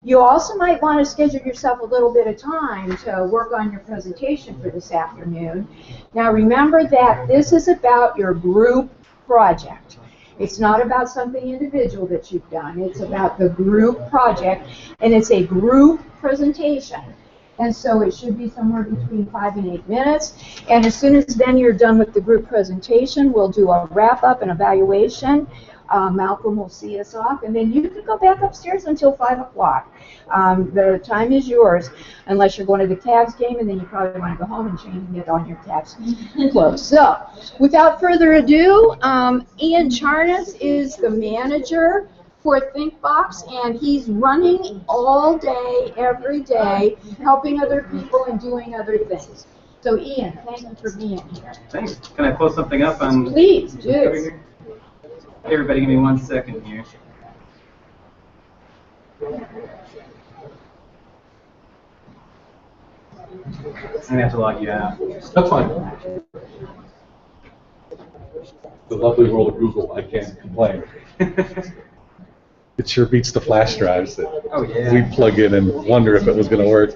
You also might want to schedule yourself a little bit of time to work on your presentation for this afternoon. Now remember that this is about your group project. It's not about something individual that you've done. It's about the group project, and it's a group presentation. And so it should be somewhere between 5 and 8 minutes. And as soon as then you're done with the group presentation, we'll do a wrap-up and evaluation. Malcolm will see us off, and then you can go back upstairs until 5 o'clock. The time is yours, unless you're going to the Cavs game, and then you probably want to go home and change and get on your Cavs clothes. So, without further ado, Ian Charnas is the manager for ThinkBox, and he's running all day, every day, helping other people and doing other things. So, Ian, thank you for being here. Thanks. Can I pull something up on? Please do. Hey, everybody, give me 1 second here. I'm gonna have to log you out. That's fine. The lovely world of Google, I can't complain. It sure beats the flash drives that we plug in and wonder if it was going to work.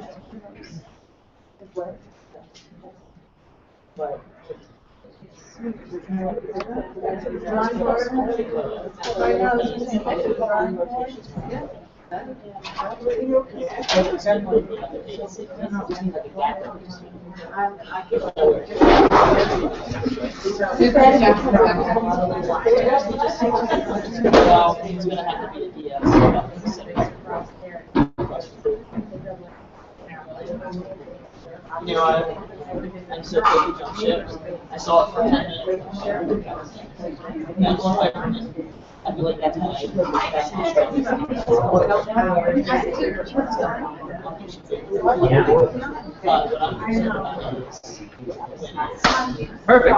You know, I said baby jump ship. I saw it for 10 minutes. That's why I feel like that's how I Perfect.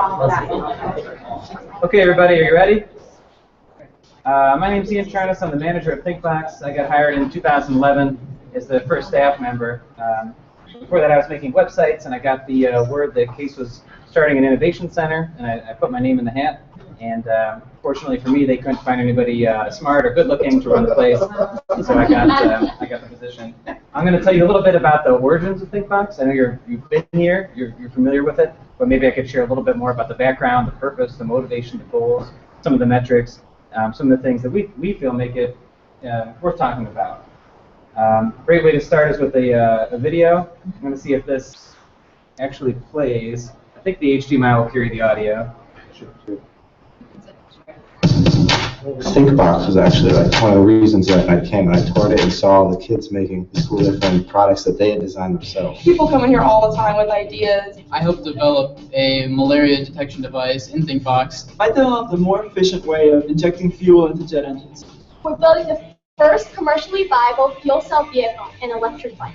Okay, everybody, are you ready? My name's Ian Charnas. I'm the manager at ThinkBox. I got hired in 2011 as the first staff member. Before that, I was making websites, and I got the word that Case was starting an innovation center, and I put my name in the hat. And fortunately for me, they couldn't find anybody smart or good-looking to run the place, so I got the position. I'm going to tell you a little bit about the origins of ThinkBox. I know you've been here, you're familiar with it, but maybe I could share a little bit more about the background, the purpose, the motivation, the goals, some of the metrics, some of the things that we feel make it worth talking about. Great way to start is with a video. I'm going to see if this actually plays. I think the HDMI will carry the audio. ThinkBox was actually like one of the reasons that I came, and I toured it and saw the kids making these cool different products that they had designed themselves. People come in here all the time with ideas. I helped develop a malaria detection device in ThinkBox. I developed a more efficient way of injecting fuel into jet engines. We're building the first commercially viable fuel cell vehicle, an electric bike.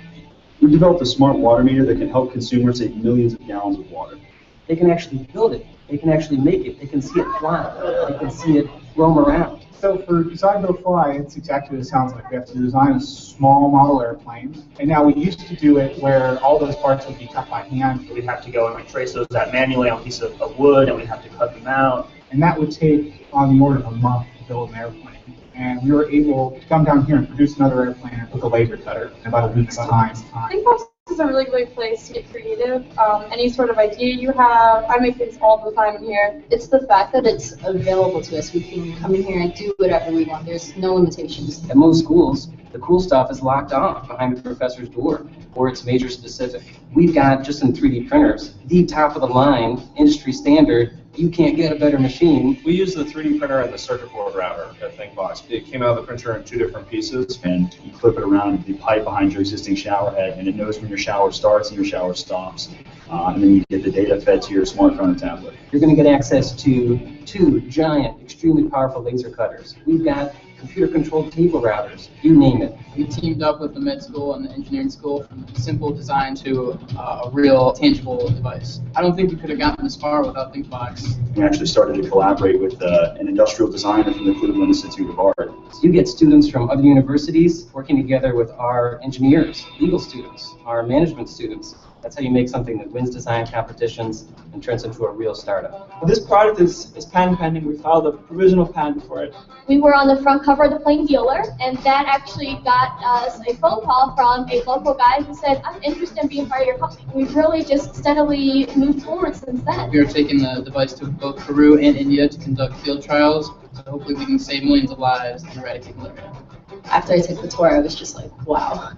We developed a smart water meter that can help consumers save millions of gallons of water. They can actually build it. They can actually make it. They can see it fly. They can see it roam around. So for Design Build Fly, it's exactly what it sounds like. We have to design a small model airplane. And now we used to do it where all those parts would be cut by hand. We'd have to go and trace those out manually on a piece of wood, and we'd have to cut them out. And that would take on the order of a month to build an airplane. And we were able to come down here and produce another airplane with a laser cutter in about a week's time. ThinkBox is a really great place to get creative. Any sort of idea you have, I make things all the time in here. It's the fact that it's available to us. We can come in here and do whatever we want. There's no limitations. At most schools, the cool stuff is locked off behind the professor's door, or it's major specific. We've got, just in 3D printers, the top of the line, industry standard. You can't get a better machine. We use the 3D printer and the circuit board router at ThinkBox. It came out of the printer in 2 different pieces. And you flip it around the pipe behind your existing shower head, and it knows when your shower starts and your shower stops. And then you get the data fed to your smartphone and tablet. You're going to get access to 2 giant, extremely powerful laser cutters. We've got computer-controlled cable routers, you name it. We teamed up with the med school and the engineering school from simple design to a real tangible device. I don't think we could have gotten this far without ThinkBox. We actually started to collaborate with an industrial designer from the Cleveland Institute of Art. So you get students from other universities working together with our engineers, legal students, our management students. That's how you make something that wins design competitions and turns into a real startup. Well, this product is patent pending. We filed a provisional patent for it. We were on the front cover of the Plain Dealer, and that actually got us a phone call from a local guy who said, I'm interested in being part of your company. We've really just steadily moved forward since then. We are taking the device to both Peru and India to conduct field trials, so hopefully we can save millions of lives and eradicate malaria. After I took the tour, I was just like, wow.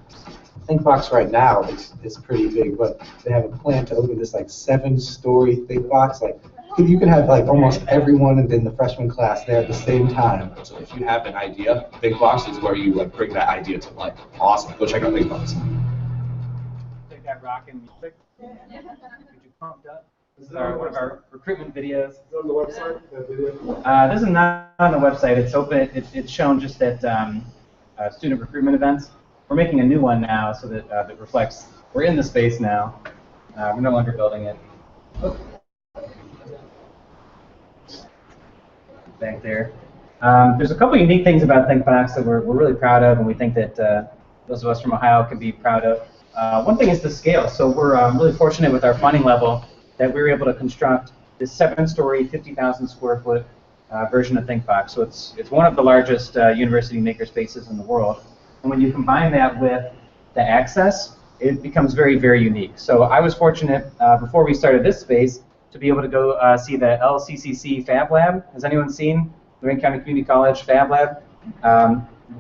ThinkBox right now is pretty big, but they have a plan to open this like 7-story ThinkBox. Like you can have like almost everyone in the freshman class there at the same time. So if you have an idea, ThinkBox is where you like bring that idea to life. Awesome. Go check out ThinkBox. Take that rockin' music. Get you pumped up. This is one of our recruitment videos. Is it on the website? This is not on the website. It's open. It's shown just at student recruitment events. We're making a new one now so that that reflects. We're in the space now. We're no longer building it. Oh. Back there. There's a couple unique things about ThinkBox that we're really proud of, and we think that those of us from Ohio can be proud of. One thing is the scale. So we're really fortunate with our funding level that we were able to construct this 7-story, 50,000 square foot version of ThinkBox. So it's one of the largest university makerspaces in the world. And when you combine that with the access, it becomes very, very unique. So I was fortunate before we started this space to be able to go see the LCCC Fab Lab. Has anyone seen Lorraine County Community College Fab Lab?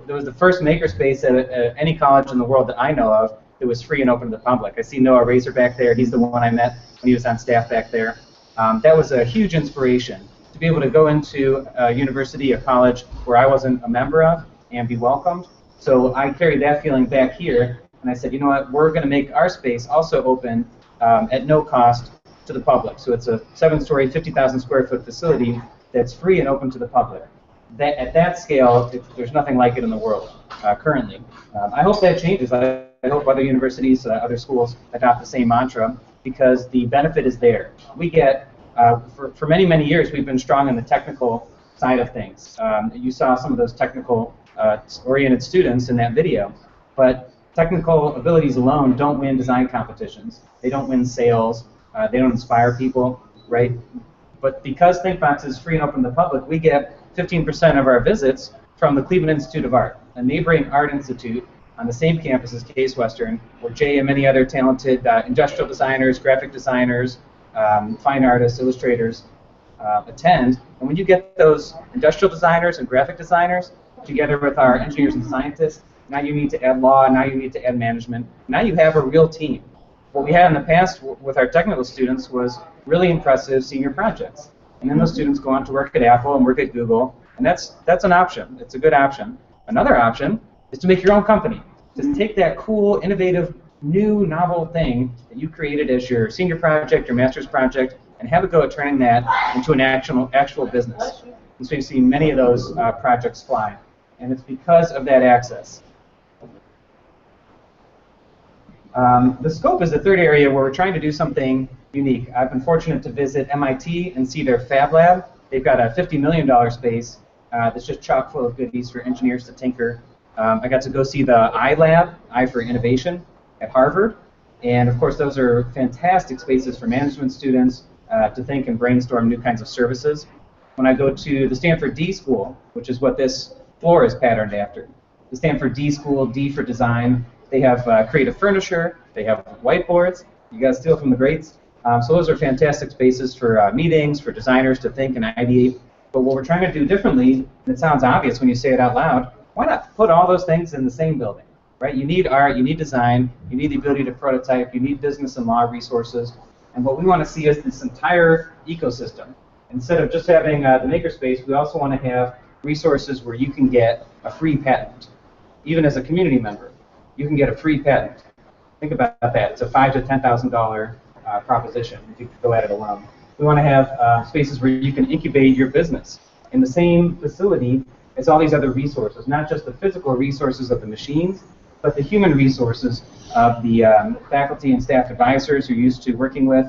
It was the first makerspace at any college in the world that I know of that was free and open to the public. I see Noah Razor back there. He's the one I met when he was on staff back there. That was a huge inspiration to be able to go into a university, a college where I wasn't a member of and be welcomed. So I carried that feeling back here, and I said, you know what, we're going to make our space also open at no cost to the public. So it's a 7-story, 50,000 square foot facility that's free and open to the public. At that scale, there's nothing like it in the world currently. I hope that changes. I hope other universities, other schools adopt the same mantra because the benefit is there. We get, for many, many years, we've been strong in the technical side of things. You saw some of those technical oriented students in that video, but technical abilities alone don't win design competitions. They don't win sales. They don't inspire people, right? But because ThinkBox is free and open to the public, we get 15% of our visits from the Cleveland Institute of Art, a neighboring art institute on the same campus as Case Western, where Jay and many other talented industrial designers, graphic designers, fine artists, illustrators attend. And when you get those industrial designers and graphic designers together with our engineers and scientists, now you need to add law, now you need to add management. Now you have a real team. What we had in the past with our technical students was really impressive senior projects. And then those students go on to work at Apple and work at Google, and that's an option. It's a good option. Another option is to make your own company. Just take that cool, innovative, new, novel thing that you created as your senior project, your master's project, and have a go at turning that into an actual business. And so you've seen many of those projects fly. And it's because of that access. The scope is the third area where we're trying to do something unique. I've been fortunate to visit MIT and see their Fab Lab. They've got a $50 million space that's just chock full of goodies for engineers to tinker. I got to go see the iLab, I for Innovation, at Harvard. And of course, those are fantastic spaces for management students to think and brainstorm new kinds of services. When I go to the Stanford D School, which is what this floor is patterned after, the Stanford D School, D for Design, they have creative furniture, they have whiteboards, you guys steal from the greats. So those are fantastic spaces for meetings, for designers to think and ideate. But what we're trying to do differently, and it sounds obvious when you say it out loud, why not put all those things in the same building, right? You need art, you need design, you need the ability to prototype, you need business and law resources. And what we want to see is this entire ecosystem. Instead of just having the makerspace, we also want to have resources where you can get a free patent. Even as a community member, you can get a free patent. Think about that. It's a $5,000 to $10,000 proposition if you go at it alone. We want to have spaces where you can incubate your business in the same facility as all these other resources, not just the physical resources of the machines, but the human resources of the faculty and staff advisors you're used to working with,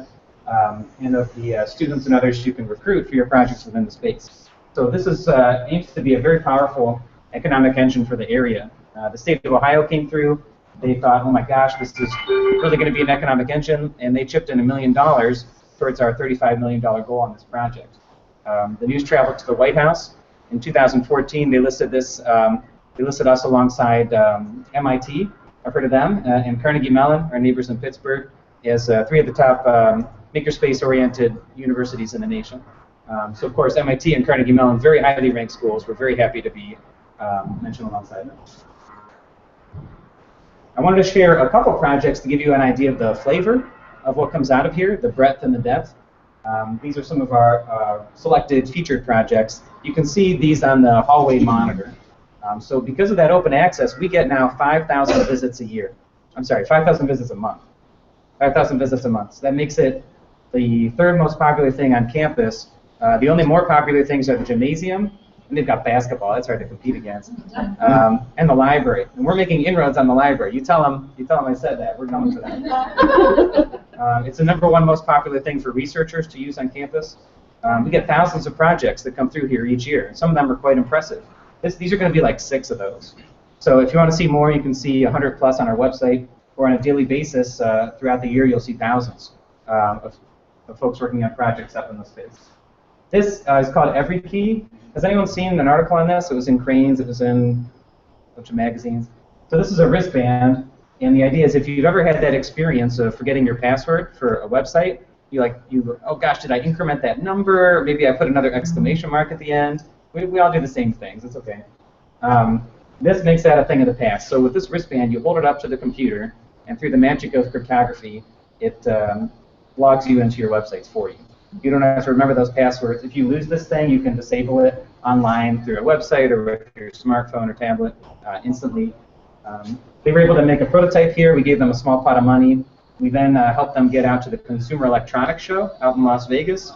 and of the students and others you can recruit for your projects within the space. So this is aims to be a very powerful economic engine for the area. The state of Ohio came through they thought, oh my gosh, this is really going to be an economic engine, and they chipped in $1 million towards our $35 million goal on this project. The news traveled to the White House. In 2014, they listed this. They listed us alongside MIT. I've heard of them, and Carnegie Mellon, our neighbors in Pittsburgh, as 3 of the top makerspace-oriented universities in the nation. So of course, MIT and Carnegie Mellon, very highly ranked schools. We're very happy to be mentioned alongside them. I wanted to share a couple projects to give you an idea of the flavor of what comes out of here, the breadth and the depth. These are some of our selected featured projects. You can see these on the hallway monitor. So because of that open access, we get now 5,000 visits a year. I'm sorry, 5,000 visits a month. 5,000 visits a month. So that makes it the 3rd most popular thing on campus. The only more popular things are the gymnasium, and they've got basketball. That's hard to compete against. And the library. And we're making inroads on the library. You tell them I said that. We're coming for that. It's the #1 most popular thing for researchers to use on campus. We get thousands of projects that come through here each year. Some of them are quite impressive. These are going to be like 6 of those. So if you want to see more, you can see 100 plus on our website, or on a daily basis throughout the year, you'll see thousands of folks working on projects up in the space. This is called Every Key. Has anyone seen an article on this? It was in Cranes, it was in a bunch of magazines. So this is a wristband, and the idea is if you've ever had that experience of forgetting your password for a website, oh gosh, did I increment that number? Maybe I put another exclamation mark at the end. We all do the same things, it's okay. This makes that a thing of the past. So with this wristband, you hold it up to the computer, and through the magic of cryptography, it logs you into your websites for you. You don't have to remember those passwords. If you lose this thing, you can disable it online through a website or with your smartphone or tablet instantly. They were able to make a prototype here. We gave them a small pot of money. We then helped them get out to the Consumer Electronics Show out in Las Vegas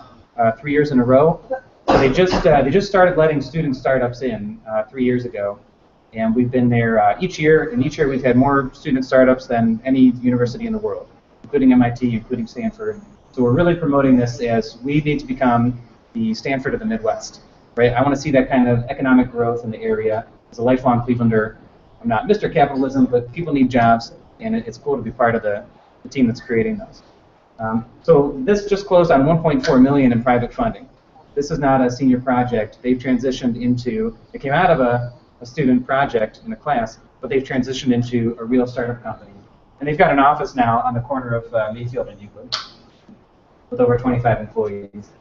3 years in a row. They just started letting student startups in 3 years ago, and we've been there each year. And each year we've had more student startups than any university in the world, including MIT, including Stanford. So we're really promoting this as we need to become the Stanford of the Midwest, right? I want to see that kind of economic growth in the area. As a lifelong Clevelander, I'm not Mr. Capitalism, but people need jobs, and it's cool to be part of the team that's creating those. So this just closed on $1.4 million in private funding. This is not a senior project. They've transitioned into, it came out of a student project in a class, but they've transitioned into a real startup company. And they've got an office now on the corner of Mayfield and Euclid with over 25 employees.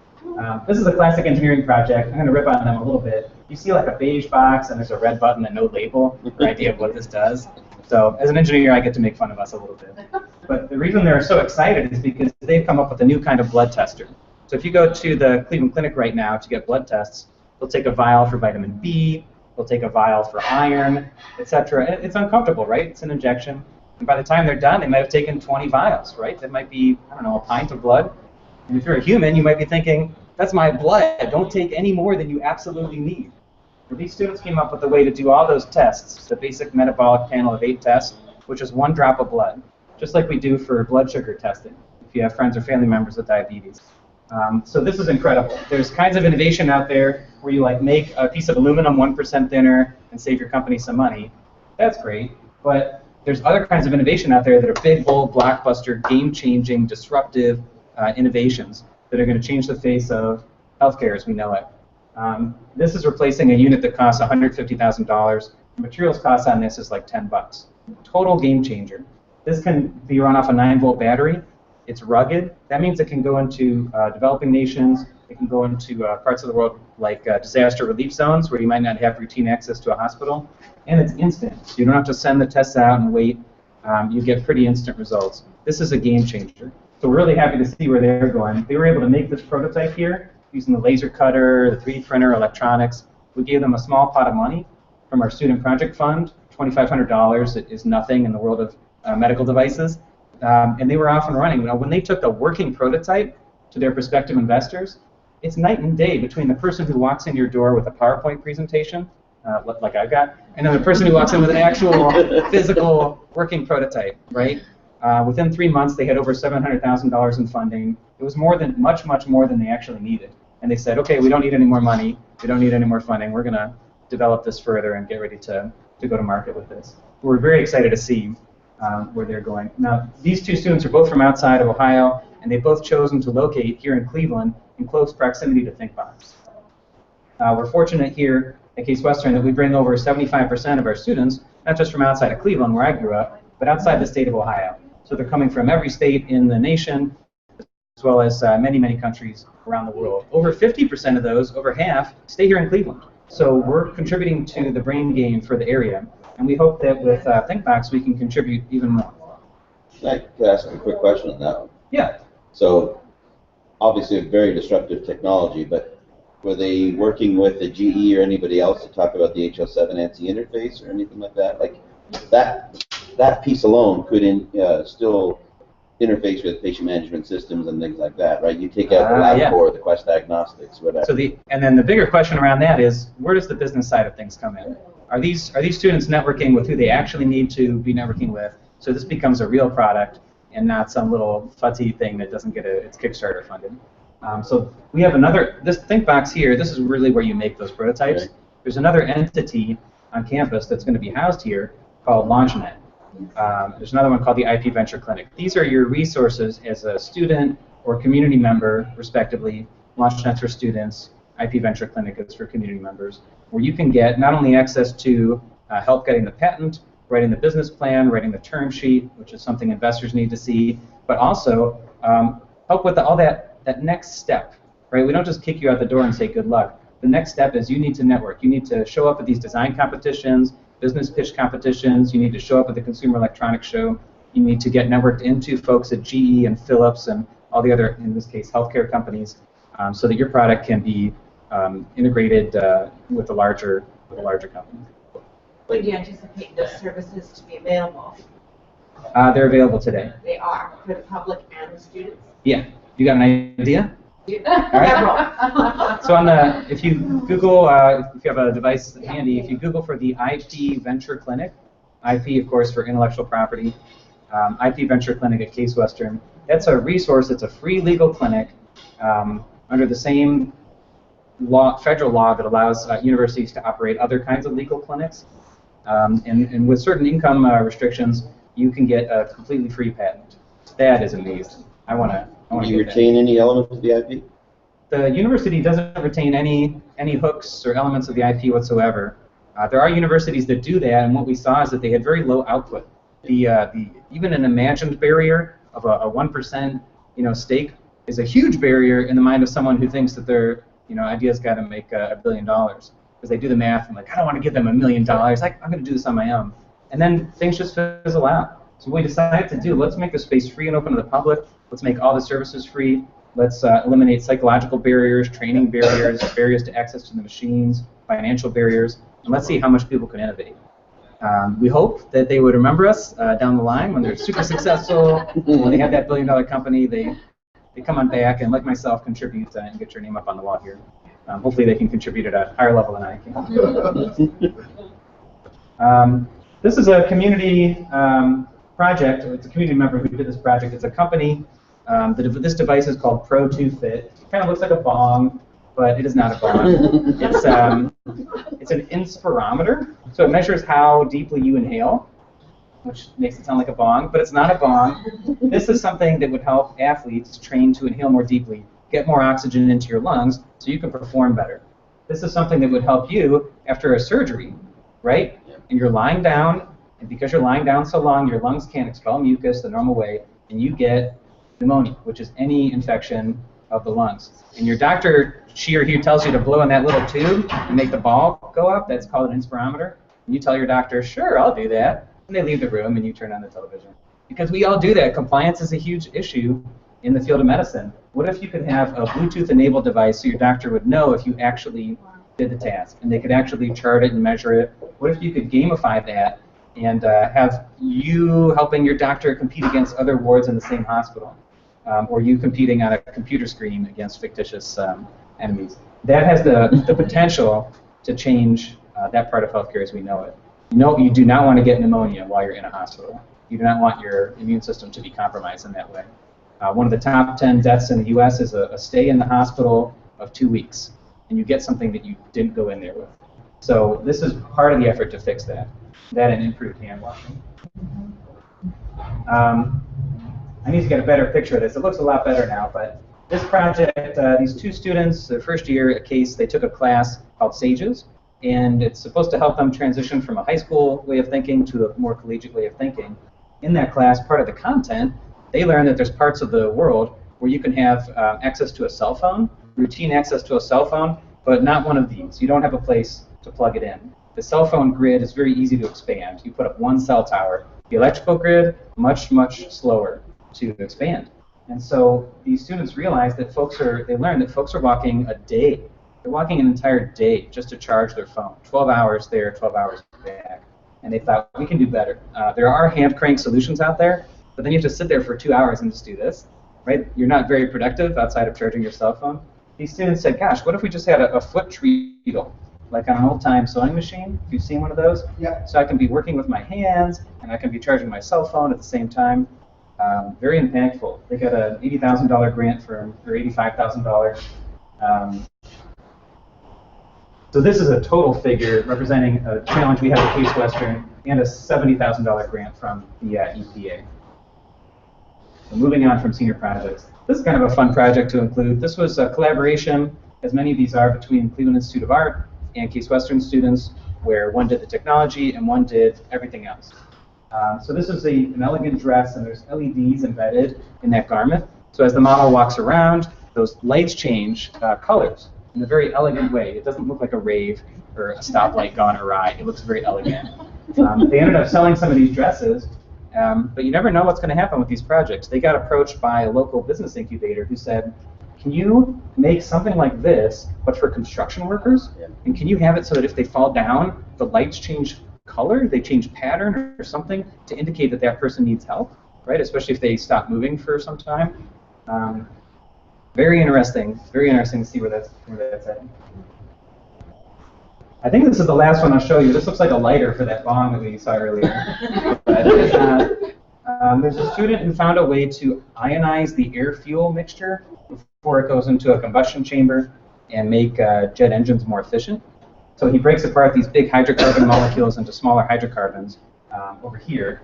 This is a classic engineering project. I'm going to rip on them a little bit. You see like a beige box and there's a red button and no label, the idea of what this does. So as an engineer, I get to make fun of us a little bit. But the reason they're so excited is because they've come up with a new kind of blood tester. So if you go to the Cleveland Clinic right now to get blood tests, they'll take a vial for vitamin B, they'll take a vial for iron, etc. It's uncomfortable, right? It's an injection. And by the time they're done, they might have taken 20 vials, right? That might be, I don't know, a pint of blood. And if you're a human, you might be thinking, that's my blood. Don't take any more than you absolutely need. Well, these students came up with a way to do all those tests, the basic metabolic panel of 8 tests, which is 1 drop of blood, just like we do for blood sugar testing if you have friends or family members with diabetes. So this is incredible. There's kinds of innovation out there where you like make a piece of aluminum 1% thinner and save your company some money. That's great. But there's other kinds of innovation out there that are big, bold, blockbuster, game-changing, disruptive innovations that are going to change the face of healthcare as we know it. This is replacing a unit that costs $150,000. The materials cost on this is like $10. Total game changer. This can be run off a 9-volt battery. It's rugged. That means it can go into developing nations. It can go into parts of the world like disaster relief zones where you might not have routine access to a hospital. And it's instant. So you don't have to send the tests out and wait. You get pretty instant results. This is a game changer. So we're really happy to see where they're going. They were able to make this prototype here using the laser cutter, the 3D printer, electronics. We gave them a small pot of money from our student project fund, $2,500. It is nothing in the world of medical devices. And they were off and running. Now, when they took a working prototype to their prospective investors, it's night and day between the person who walks in your door with a PowerPoint presentation, like I've got, and then the person who walks in with an actual physical working prototype, right? Within 3 months, they had over $700,000 in funding. It was much more than they actually needed. And they said, okay, we don't need any more money. We don't need any more funding. We're going to develop this further and get ready to go to market with this. We're very excited to see where they're going. Now, these two students are both from outside of Ohio, and they've both chosen to locate here in Cleveland in close proximity to ThinkBox. We're fortunate here at Case Western that we bring over 75% of our students, not just from outside of Cleveland, where I grew up, but outside the state of Ohio. So they're coming from every state in the nation, as well as many, many countries around the world. Over 50% of those, over half, stay here in Cleveland. So we're contributing to the brain gain for the area, and we hope that with ThinkBox we can contribute even more. I could ask a quick question on that one. Yeah. So, obviously a very disruptive technology, but were they working with the GE or anybody else to talk about the HL7 ANSI interface or anything like that? Like that piece alone could still interface with patient management systems and things like that, right? You take out the LabCorp, the Quest Diagnostics, whatever. So and then the bigger question around that is, where does the business side of things come in? Are these students networking with who they actually need to be networking with? So this becomes a real product and not some little fuzzy thing that doesn't get its Kickstarter funded. So we have this ThinkBox here. This is really where you make those prototypes. Right. There's another entity on campus that's going to be housed here called LaunchNet. There's another one called the IP Venture Clinic. These are your resources as a student or community member, respectively. LaunchNet's for students, IP Venture Clinic is for community members, where you can get not only access to help getting the patent, writing the business plan, writing the term sheet, which is something investors need to see, but also help with all that next step, right? We don't just kick you out the door and say good luck. The next step is you need to network. You need to show up at these design competitions, business pitch competitions. You need to show up at the Consumer Electronics Show. You need to get networked into folks at GE and Philips and all the other, in this case, healthcare companies, so that your product can be integrated with the larger companies. When do you anticipate those services to be available? They're available today. They are for the public and the students. Yeah. You got an idea? All right. So if you Google, if you have a device handy, if you Google for the IP Venture Clinic, IP, of course, for intellectual property, IP Venture Clinic at Case Western, that's a resource. It's a free legal clinic under the same federal law that allows universities to operate other kinds of legal clinics. And with certain income restrictions, you can get a completely free patent. That is amazing. I want to. Do you retain any elements of the IP? The university doesn't retain any hooks or elements of the IP whatsoever. There are universities that do that, and what we saw is that they had very low output. Even an imagined barrier of a 1% stake is a huge barrier in the mind of someone who thinks that their idea's got to make $1 billion, because they do the math and like, I don't want to give them $1 million. I'm going to do this on my own, and then things just fizzle out. So what we decided to do, let's make the space free and open to the public. Let's make all the services free. Let's eliminate psychological barriers, training barriers, barriers to access to the machines, financial barriers, and let's see how much people can innovate. We hope that they would remember us down the line when they're super successful, when they have that $1 billion company, they come on back and, like myself, contribute and get your name up on the wall here. Hopefully they can contribute at a higher level than I can. This is a community project. It's a community member who did this project. It's a company. This device is called Pro2Fit. It kind of looks like a bong, but it is not a bong. It's an inspirometer, so it measures how deeply you inhale, which makes it sound like a bong, but it's not a bong. This is something that would help athletes train to inhale more deeply, get more oxygen into your lungs, so you can perform better. This is something that would help you after a surgery, right? And you're lying down, and because you're lying down so long, your lungs can't expel mucus the normal way, and you get pneumonia, which is any infection of the lungs. And your doctor, she or he tells you to blow in that little tube and make the ball go up. That's called an inspirometer. And you tell your doctor, sure, I'll do that. And they leave the room, and you turn on the television. Because we all do that. Compliance is a huge issue in the field of medicine. What if you could have a Bluetooth-enabled device so your doctor would know if you actually did the task, and they could actually chart it and measure it? What if you could gamify that and have you helping your doctor compete against other wards in the same hospital, or you competing on a computer screen against fictitious enemies? That has the potential to change that part of healthcare as we know it. You do not want to get pneumonia while you're in a hospital. You do not want your immune system to be compromised in that way. One of the top 10 deaths in the U.S. is a stay in the hospital of 2 weeks, and you get something that you didn't go in there with. So this is part of the effort to fix that and improve hand washing. I need to get a better picture of this. It looks a lot better now, but this project, these two students, their first year at Case, they took a class called SAGES, and it's supposed to help them transition from a high school way of thinking to a more collegiate way of thinking. In that class, part of the content, they learned that there's parts of the world where you can have access to a cell phone, routine access to a cell phone, but not one of these. You don't have a place to plug it in. The cell phone grid is very easy to expand. You put up one cell tower. The electrical grid, much, much slower to expand. And so these students realized that they learned that folks are walking a day. They're walking an entire day just to charge their phone. 12 hours there, 12 hours back. And they thought, we can do better. There are hand crank solutions out there, but then you have to sit there for 2 hours and just do this, right? You're not very productive outside of charging your cell phone. These students said, gosh, what if we just had a foot treadle, like on an old-time sewing machine? If you've seen one of those? Yeah. So I can be working with my hands, and I can be charging my cell phone at the same time. Very impactful. They got an $80,000 grant or $85,000. So this is a total figure representing a challenge we have at Case Western and a $70,000 grant from the EPA. So moving on from senior projects. This is kind of a fun project to include. This was a collaboration, as many of these are, between Cleveland Institute of Art and Case Western students, where one did the technology and one did everything else. So this is an elegant dress, and there's LEDs embedded in that garment. So as the model walks around, those lights change colors in a very elegant way. It doesn't look like a rave or a stoplight gone awry. It looks very elegant. They ended up selling some of these dresses, but you never know what's going to happen with these projects. They got approached by a local business incubator who said, can you make something like this, but for construction workers? And can you have it so that if they fall down, the lights change color, they change pattern or something to indicate that that person needs help, right? Especially if they stop moving for some time. Very interesting to see where that's heading. I think this is the last one I'll show you. This looks like a lighter for that bong that we saw earlier. But it's not. There's a student who found a way to ionize the air-fuel mixture before it goes into a combustion chamber and make jet engines more efficient. So he breaks apart these big hydrocarbon molecules into smaller hydrocarbons over here,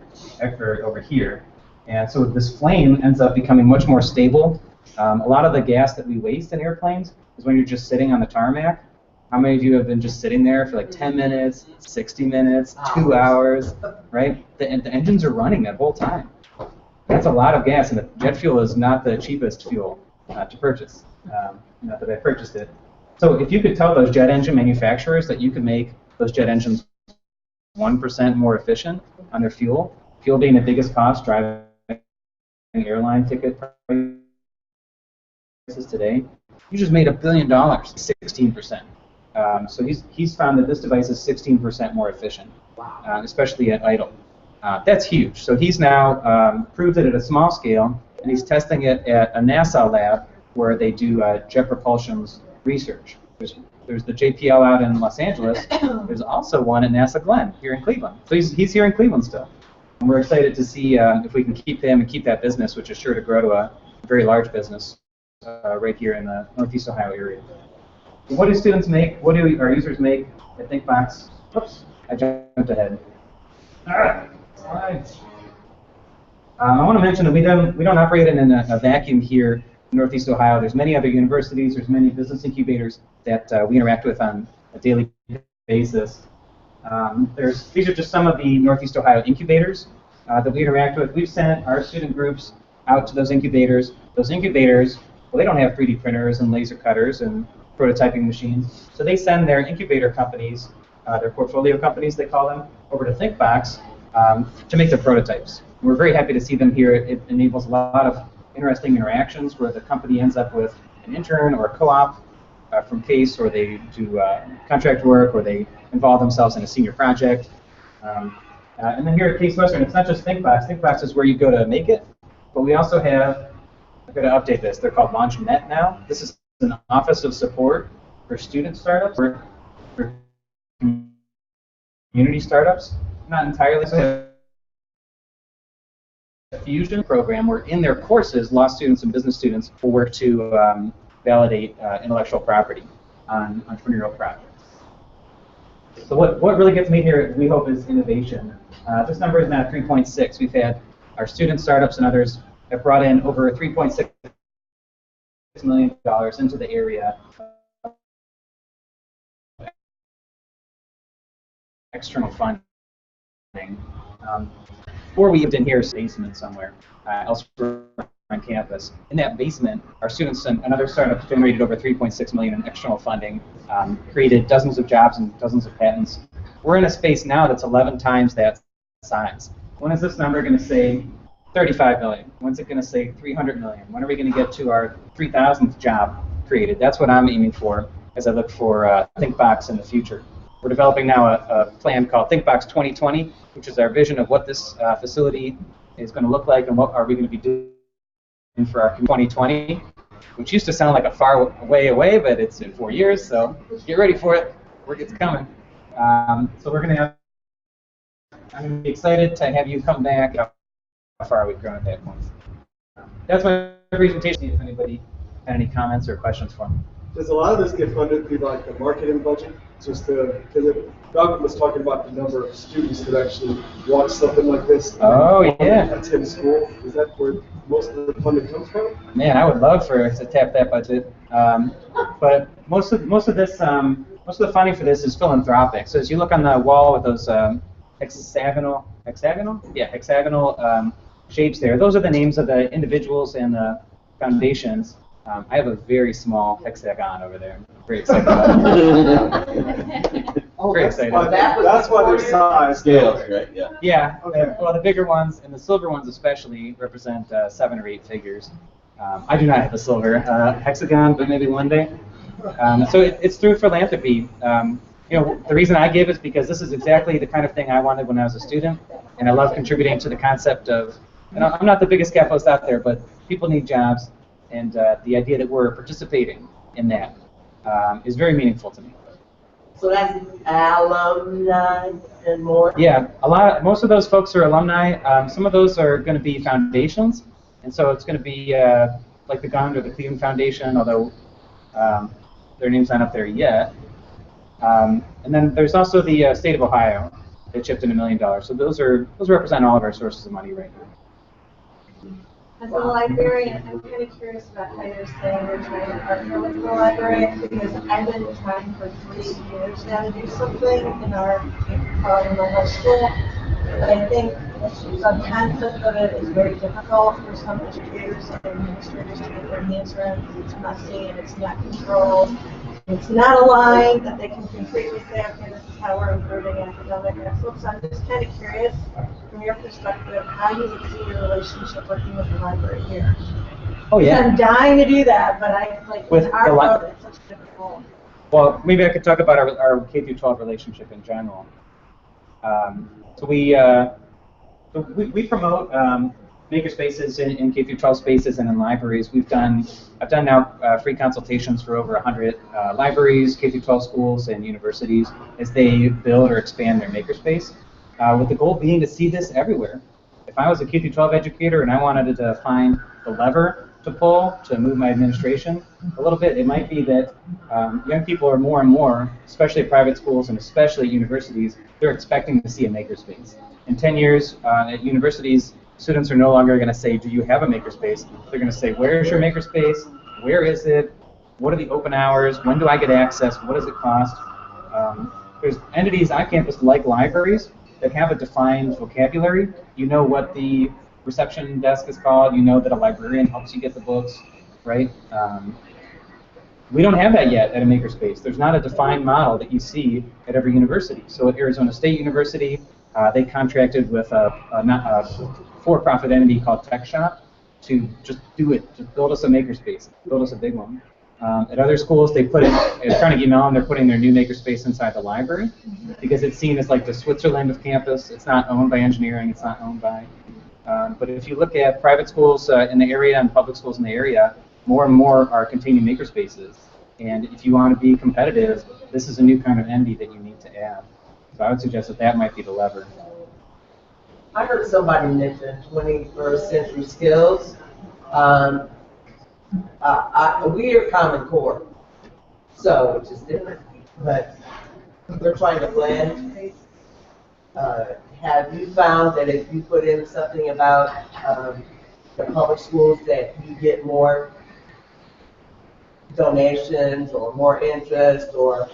and so this flame ends up becoming much more stable. A lot of the gas that we waste in airplanes is when you're just sitting on the tarmac. How many of you have been just sitting there for like 10 minutes, 60 minutes, 2 hours, right? The engines are running that whole time. That's a lot of gas, and the jet fuel is not the cheapest fuel to purchase. Not that I purchased it. So if you could tell those jet engine manufacturers that you could make those jet engines 1% more efficient on their fuel being the biggest cost driving airline ticket prices today, you just made $1 billion, 16%. So he's found that this device is 16% more efficient, especially at idle. That's huge. So he's now proved it at a small scale, and he's testing it at a NASA lab where they do jet propulsion's research. There's the JPL out in Los Angeles. There's also one at NASA Glenn here in Cleveland. So he's here in Cleveland still. And we're excited to see if we can keep him and keep that business, which is sure to grow to a very large business right here in the Northeast Ohio area. So what do students make? What do our users make at ThinkBox? Oops, I jumped ahead. Slides. I want to mention that we don't operate in a vacuum here in Northeast Ohio. There's many other universities, there's many business incubators that we interact with on a daily basis. These are just some of the Northeast Ohio incubators that we interact with. We've sent our student groups out to those incubators. Those incubators, well, they don't have 3D printers and laser cutters and prototyping machines, so they send their incubator companies, their portfolio companies, they call them, over to ThinkBox to make their prototypes. And we're very happy to see them here. It enables a lot of interesting interactions where the company ends up with an intern or a co-op from Case, or they do contract work, or they involve themselves in a senior project. And then here at Case Western, it's not just ThinkBox. ThinkBox is where you go to make it, but we also have, I'm going to update this, they're called LaunchNet now. This is an office of support for student startups, for community startups. Not entirely. So a fusion program where in their courses, law students and business students will work to validate intellectual property on entrepreneurial projects. So what really gets me here, we hope, is innovation. This number is now 3.6. We've had our student startups and others have brought in over $3.6 million into the area. External funding. Or we lived in here, basement somewhere, elsewhere on campus. In that basement, our students and other startups generated over $3.6 million in external funding, created dozens of jobs and dozens of patents. We're in a space now that's 11 times that size. When is this number going to say 35 million? When's it going to say 300 million? When are we going to get to our 3,000th job created? That's what I'm aiming for as I look for ThinkBox in the future. We're developing now a plan called ThinkBox 2020, which is our vision of what this facility is going to look like and what are we going to be doing for our 2020, which used to sound like a far way away, but it's in 4 years, so get ready for it. It's coming. So we're going to have, I'm going to be excited to have you come back. How far we've grown at that point. That's my presentation. If anybody had any comments or questions for me. Does a lot of this get funded through like the marketing budget? Just because Malcolm was talking about the number of students that actually watch something like this. Oh yeah. Attend school. Is that where most of the funding comes from? Man, I would love to tap that budget. But most of the funding for this is philanthropic. So as you look on the wall with those hexagonal shapes there, those are the names of the individuals and the foundations. I have a very small hexagon over there. I'm very excited about it. Very excited. That's why they're size scales, right? Yeah. Yeah. Okay. Well, the bigger ones and the silver ones especially represent 7 or 8 figures. I do not have a silver hexagon, but maybe one day. So it's through philanthropy. The reason I give is because this is exactly the kind of thing I wanted when I was a student, and I love contributing to the concept of. And I'm not the biggest capitalist out there, but people need jobs. And the idea that we're participating in that is very meaningful to me. So that's alumni and more? Yeah, most of those folks are alumni. Some of those are going to be foundations. And so it's going to be like the Gund or the Cleveland Foundation, although their name's not up there yet. And then there's also the state of Ohio that chipped in $1 million. So those represent all of our sources of money right now. As a librarian, I'm kind of curious about how you're saying you're trying to partner with the library, because I've been trying for 3 years now to do something in our high school. But I think the concept of it is very difficult for some educators and administrators to get their hands around. It's messy and it's not controlled. It's not aligned that they can concretely say, okay, this is how we're improving academic excellence. So I'm just kind of curious, from your perspective, how you would see your relationship working with the library here. Oh yeah. I'm dying to do that, but I like with our world, it's such a different role. Well, maybe I could talk about our K-12 relationship in general. So we promote makerspaces in K-12 spaces and in libraries. I've done now free consultations for over 100 libraries, K-12 schools, and universities as they build or expand their makerspace, with the goal being to see this everywhere. If I was a K-12 educator and I wanted to find the lever to pull to move my administration a little bit, it might be that young people are more and more, especially at private schools and especially at universities, they're expecting to see a makerspace. In 10 years at universities, students are no longer going to say, do you have a makerspace? They're going to say, where is your makerspace? Where is it? What are the open hours? When do I get access? What does it cost? There's entities on campus like libraries that have a defined vocabulary. You know what the reception desk is called. You know that a librarian helps you get the books, right? We don't have that yet at a makerspace. There's not a defined model that you see at every university. So at Arizona State University, they contracted with a for-profit entity called Tech Shop to just do it, just build us a makerspace, build us a big one. At other schools, they put it, at Carnegie Mellon, they're putting their new makerspace inside the library because it's seen as like the Switzerland of campus. It's not owned by engineering, it's not owned by, but if you look at private schools in the area and public schools in the area, more and more are containing makerspaces. And if you want to be competitive, this is a new kind of entity that you need to add. So I would suggest that that might be the lever. I heard somebody mention 21st century skills. We are Common Core, which is different, but we're trying to blend have you found that if you put in something about the public schools that you get more donations or more interest, or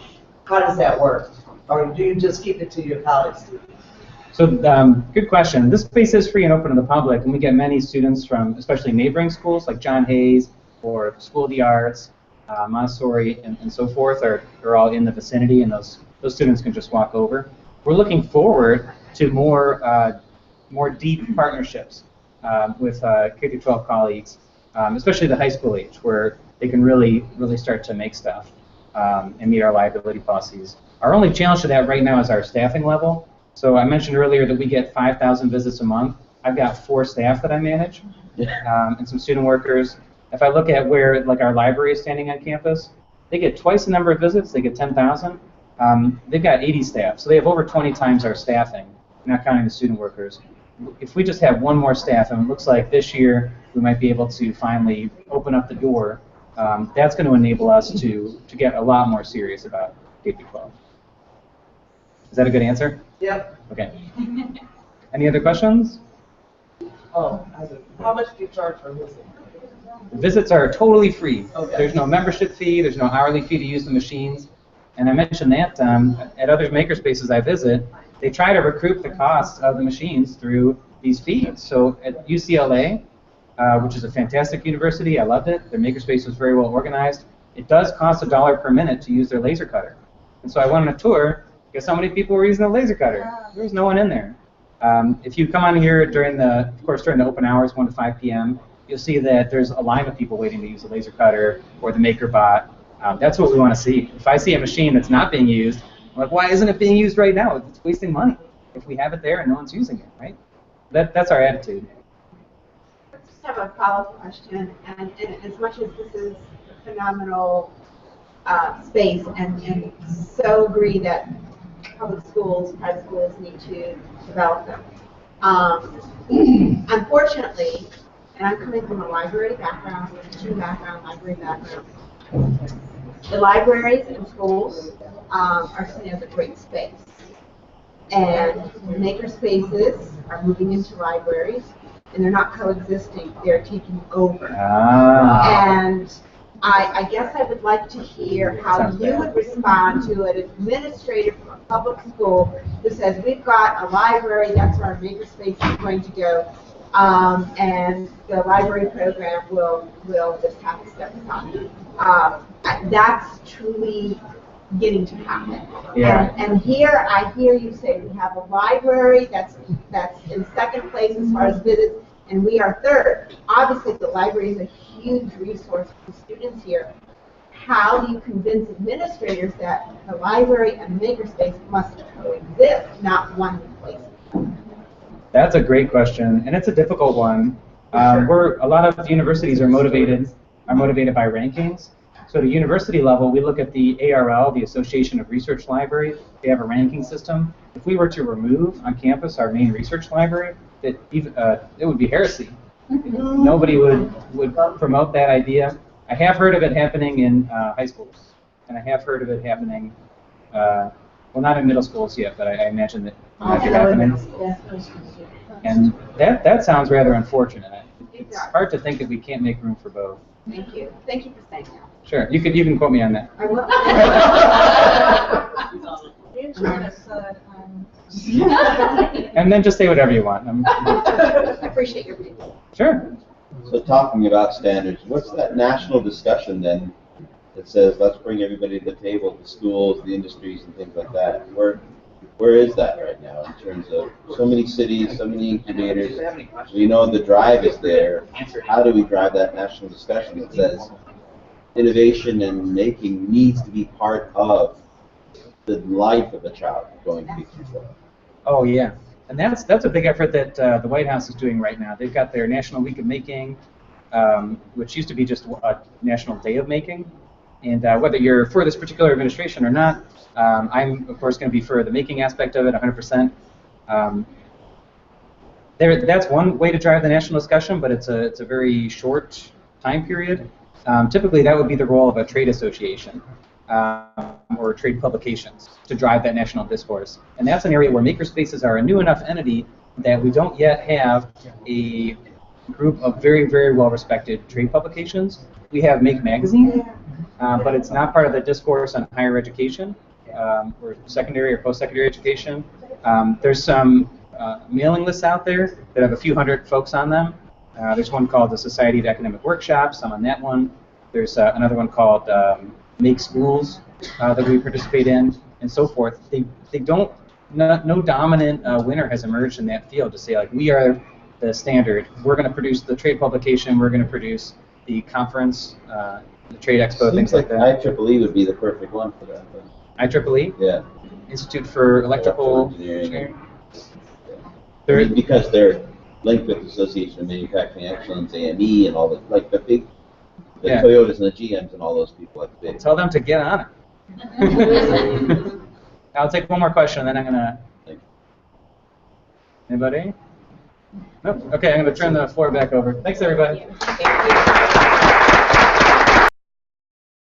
how does that work? Or do you just keep it to your college students? So good question. This space is free and open to the public, and we get many students from especially neighboring schools like John Hayes or School of the Arts, Montessori, and so forth are all in the vicinity, and those students can just walk over. We're looking forward to more deep partnerships with K-12 colleagues, especially the high school age, where they can really start to make stuff and meet our liability policies. Our only challenge to that right now is our staffing level. So I mentioned earlier that we get 5,000 visits a month. I've got 4 staff that I manage and some student workers. If I look at where like our library is standing on campus, they get twice the number of visits. They get 10,000. They've got 80 staff, so they have over 20 times our staffing, not counting the student workers. If we just have one more staff, and it looks like this year we might be able to finally open up the door, that's going to enable us to get a lot more serious about K-12. Is that a good answer? Yep. Okay. Any other questions? Oh, how much do you charge for a visit? The visits are totally free. Okay. There's no membership fee. There's no hourly fee to use the machines. And I mentioned that at other makerspaces I visit, they try to recoup the cost of the machines through these fees. So at UCLA, which is a fantastic university, I loved it. Their makerspace was very well organized. It does cost $1 per minute to use their laser cutter. And so I went on a tour. Guess how many people were using the laser cutter? There was no one in there. If you come on here during the open hours, 1 to 5 p.m., you'll see that there's a line of people waiting to use the laser cutter or the MakerBot. That's what we want to see. If I see a machine that's not being used, I'm like, why isn't it being used right now? It's wasting money if we have it there and no one's using it, right? That's our attitude. I just have a follow-up question, and as much as this is a phenomenal space, and so agree that public schools, private schools need to develop them. Unfortunately, and I'm coming from a library background, teaching background, library background, the libraries and schools are seen as a great space. And maker spaces are moving into libraries, and they're not coexisting, they're taking over. And I guess I would like to hear how you would respond to an administrator from a public school who says, we've got a library, that's where our makerspace is going to go, and the library program will just have to step aside. That's truly getting to happen. Yeah. And here I hear you say we have a library that's in second place as far as visits, and we are third. Obviously, the library is a huge resource for students here. How do you convince administrators that the library and makerspace must coexist, not one place? That's a great question, and it's a difficult one. A lot of universities are motivated by rankings. So at a university level, we look at the ARL, the Association of Research Libraries. They have a ranking system. If we were to remove on campus our main research library, it would be heresy. Nobody would promote that idea. I have heard of it happening in high schools, and I have heard of it happening, well, not in middle schools yet, but I imagine that might be happening. And that sounds rather unfortunate. It's hard to think that we can't make room for both. Thank you. Thank you for saying that. Sure, you can quote me on that. I will. And then just say whatever you want. I appreciate your opinion. Sure. So talking about standards, what's that national discussion then that says let's bring everybody to the table, the schools, the industries, and things like that? Where is that right now in terms of so many cities, so many incubators? We know the drive is there. How do we drive that national discussion that says innovation and making needs to be part of the life of a child going to be K-12? Oh yeah, and that's a big effort that the White House is doing right now. They've got their National Week of Making, which used to be just a National Day of Making. And whether you're for this particular administration or not, I'm of course going to be for the making aspect of it 100%. That's one way to drive the national discussion, but it's a very short time period. Typically, that would be the role of a trade association. or trade publications to drive that national discourse. And that's an area where makerspaces are a new enough entity that we don't yet have a group of very, very well-respected trade publications. We have Make Magazine, but it's not part of the discourse on higher education or secondary or post-secondary education. There's some mailing lists out there that have a few hundred folks on them. There's one called the Society of Academic Workshops. I'm on that one. There's another one called Make Schools that we participate in, and so forth. They don't. No dominant winner has emerged in that field to say, like, we are the standard. We're going to produce the trade publication. We're going to produce the conference, the trade expo, things like that. IEEE would be the perfect one for that. But. IEEE? Yeah. Institute for Electrical Engineering. I mean, because they're linked with the Association of Manufacturing Excellence, AME, and all the the big, the Toyotas and the GMs and all those people like big. Tell them to get on it. I'll take one more question, and then I'm gonna. Anybody? Nope. Okay, I'm gonna turn the floor back over. Thanks, everybody. Thank you.